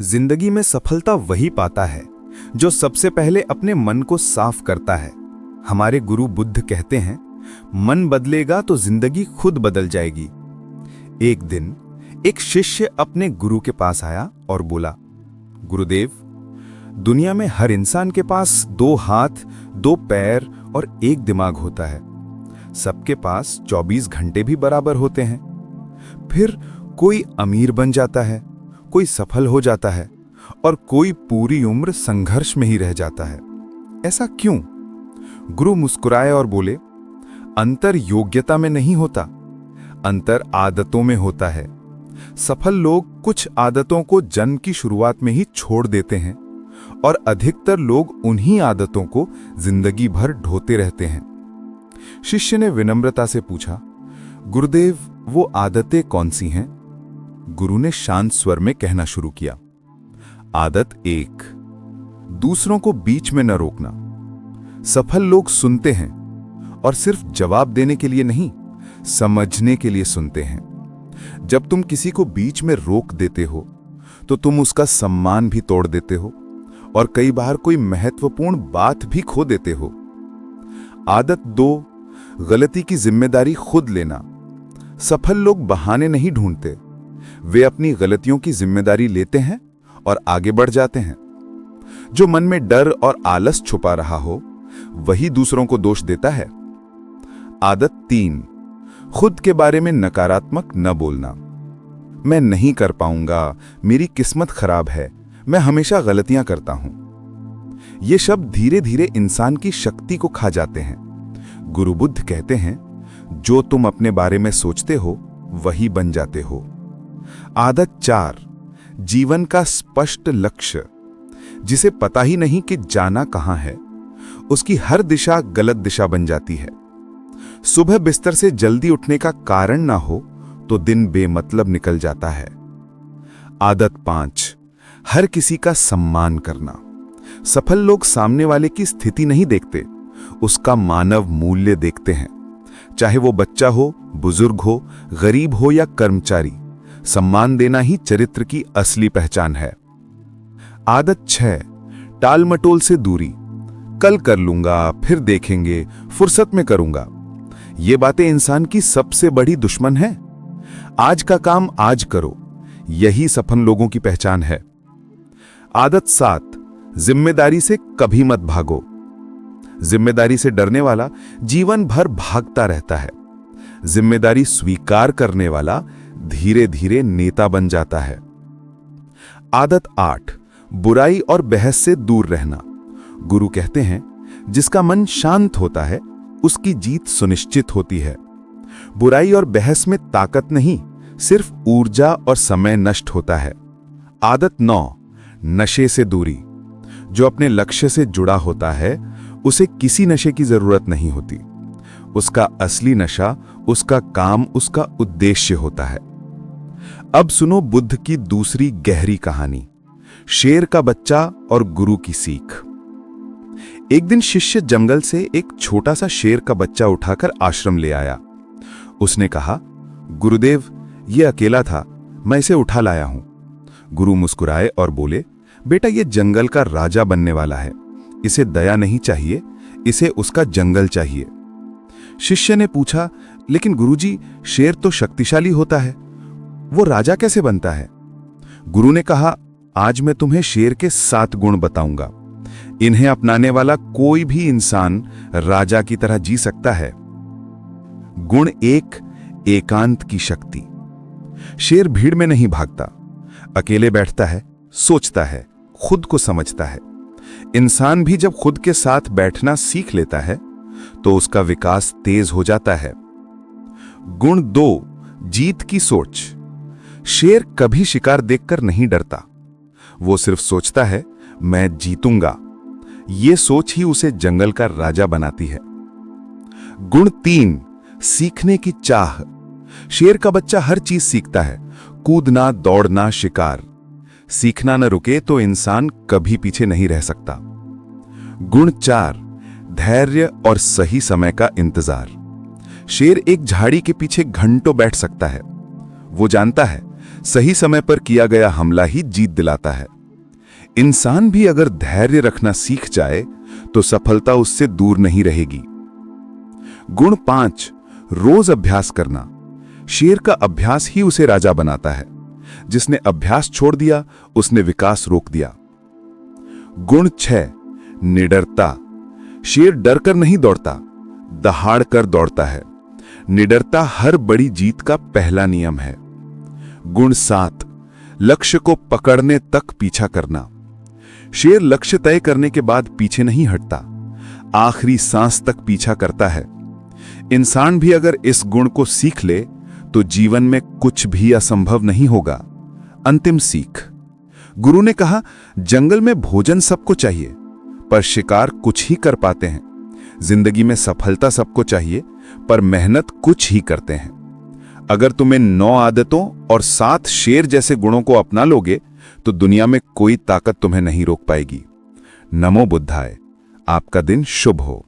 जिंदगी में सफलता वही पाता है जो सबसे पहले अपने मन को साफ करता है। हमारे गुरु बुद्ध कहते हैं, मन बदलेगा तो जिंदगी खुद बदल जाएगी। एक दिन एक शिष्य अपने गुरु के पास आया और बोला, गुरुदेव, दुनिया में हर इंसान के पास 2 हाथ, 2 पैर और 1 दिमाग होता है। सबके पास 24 घंटे भी बराबर होते हैं। फिर कोई अमीर बन जाता है, कोई सफल हो जाता है और कोई पूरी उम्र संघर्ष में ही रह जाता है। ऐसा क्यों? गुरु मुस्कुराए और बोले, अंतर योग्यता में नहीं होता, अंतर आदतों में होता है। सफल लोग कुछ आदतों को जन्म की शुरुआत में ही छोड़ देते हैं और अधिकतर लोग उन्हीं आदतों को जिंदगी भर ढोते रहते हैं। शिष्य ने विनम्रता से पूछा, गुरुदेव, वो आदतें कौन सी हैं? गुरु ने शांत स्वर में कहना शुरू किया, आदत 1, दूसरों को बीच में न रोकना। सफल लोग सुनते हैं और सिर्फ जवाब देने के लिए नहीं, समझने के लिए सुनते हैं। जब तुम किसी को बीच में रोक देते हो तो तुम उसका सम्मान भी तोड़ देते हो और कई बार कोई महत्वपूर्ण बात भी खो देते हो। आदत 2, गलती की जिम्मेदारी खुद लेना। सफल लोग बहाने नहीं ढूंढते, वे अपनी गलतियों की जिम्मेदारी लेते हैं और आगे बढ़ जाते हैं। जो मन में डर और आलस छुपा रहा हो, वही दूसरों को दोष देता है। आदत 3, खुद के बारे में नकारात्मक न बोलना। मैं नहीं कर पाऊंगा, मेरी किस्मत खराब है, मैं हमेशा गलतियां करता हूं। ये शब्द धीरे धीरे इंसान की शक्ति को खा जाते हैं। गुरु बुद्ध कहते हैं, जो तुम अपने बारे में सोचते हो वही बन जाते हो। आदत 4, जीवन का स्पष्ट लक्ष्य। जिसे पता ही नहीं कि जाना कहां है, उसकी हर दिशा गलत दिशा बन जाती है। सुबह बिस्तर से जल्दी उठने का कारण ना हो तो दिन बेमतलब निकल जाता है। आदत 5, हर किसी का सम्मान करना। सफल लोग सामने वाले की स्थिति नहीं देखते, उसका मानव मूल्य देखते हैं। चाहे वो बच्चा हो, बुजुर्ग हो, गरीब हो या कर्मचारी, सम्मान देना ही चरित्र की असली पहचान है। आदत 6, टाल मटोल से दूरी। कल कर लूंगा, फिर देखेंगे, फुर्सत में करूंगा। ये बातें इंसान की सबसे बड़ी दुश्मन है। आज का काम आज करो, यही सफल लोगों की पहचान है। आदत 7, जिम्मेदारी से कभी मत भागो। जिम्मेदारी से डरने वाला जीवन भर भागता रहता है। जिम्मेदारी स्वीकार करने वाला धीरे धीरे नेता बन जाता है। आदत 8, बुराई और बहस से दूर रहना। गुरु कहते हैं, जिसका मन शांत होता है उसकी जीत सुनिश्चित होती है। बुराई और बहस में ताकत नहीं, सिर्फ ऊर्जा और समय नष्ट होता है। आदत 9, नशे से दूरी। जो अपने लक्ष्य से जुड़ा होता है उसे किसी नशे की जरूरत नहीं होती। उसका असली नशा उसका काम, उसका उद्देश्य होता है। अब सुनो बुद्ध की दूसरी गहरी कहानी, शेर का बच्चा और गुरु की सीख। एक दिन शिष्य जंगल से एक छोटा सा शेर का बच्चा उठाकर आश्रम ले आया। उसने कहा, गुरुदेव, ये अकेला था, मैं इसे उठा लाया हूं। गुरु मुस्कुराए और बोले, बेटा, ये जंगल का राजा बनने वाला है, इसे दया नहीं चाहिए, इसे उसका जंगल चाहिए। शिष्य ने पूछा, लेकिन गुरुजी, शेर तो शक्तिशाली होता है, वो राजा कैसे बनता है? गुरु ने कहा, आज मैं तुम्हें शेर के 7 गुण बताऊंगा। इन्हें अपनाने वाला कोई भी इंसान राजा की तरह जी सकता है। गुण 1, एकांत की शक्ति। शेर भीड़ में नहीं भागता, अकेले बैठता है, सोचता है, खुद को समझता है। इंसान भी जब खुद के साथ बैठना सीख लेता है तो उसका विकास तेज हो जाता है। गुण 2, जीत की सोच। शेर कभी शिकार देखकर नहीं डरता, वो सिर्फ सोचता है, मैं जीतूंगा। ये सोच ही उसे जंगल का राजा बनाती है। गुण 3, सीखने की चाह। शेर का बच्चा हर चीज सीखता है, कूदना, दौड़ना, शिकार। सीखना न रुके तो इंसान कभी पीछे नहीं रह सकता। गुण 4, धैर्य और सही समय का इंतजार। शेर एक झाड़ी के पीछे घंटों बैठ सकता है। वो जानता है, सही समय पर किया गया हमला ही जीत दिलाता है। इंसान भी अगर धैर्य रखना सीख जाए तो सफलता उससे दूर नहीं रहेगी। गुण 5, रोज अभ्यास करना। शेर का अभ्यास ही उसे राजा बनाता है। जिसने अभ्यास छोड़ दिया उसने विकास रोक दिया। गुण 6, निडरता। शेर डरकर नहीं दौड़ता, दहाड़ कर दौड़ता है। निडरता हर बड़ी जीत का पहला नियम है। गुण 7, लक्ष्य को पकड़ने तक पीछा करना। शेर लक्ष्य तय करने के बाद पीछे नहीं हटता, आखिरी सांस तक पीछा करता है। इंसान भी अगर इस गुण को सीख ले तो जीवन में कुछ भी असंभव नहीं होगा। अंतिम सीख। गुरु ने कहा, जंगल में भोजन सबको चाहिए, पर शिकार कुछ ही कर पाते हैं। जिंदगी में सफलता सबको चाहिए, पर मेहनत कुछ ही करते हैं। अगर तुम्हें 9 आदतों और 7 शेर जैसे गुणों को अपना लोगे तो दुनिया में कोई ताकत तुम्हें नहीं रोक पाएगी। नमो बुद्धाय। आपका दिन शुभ हो।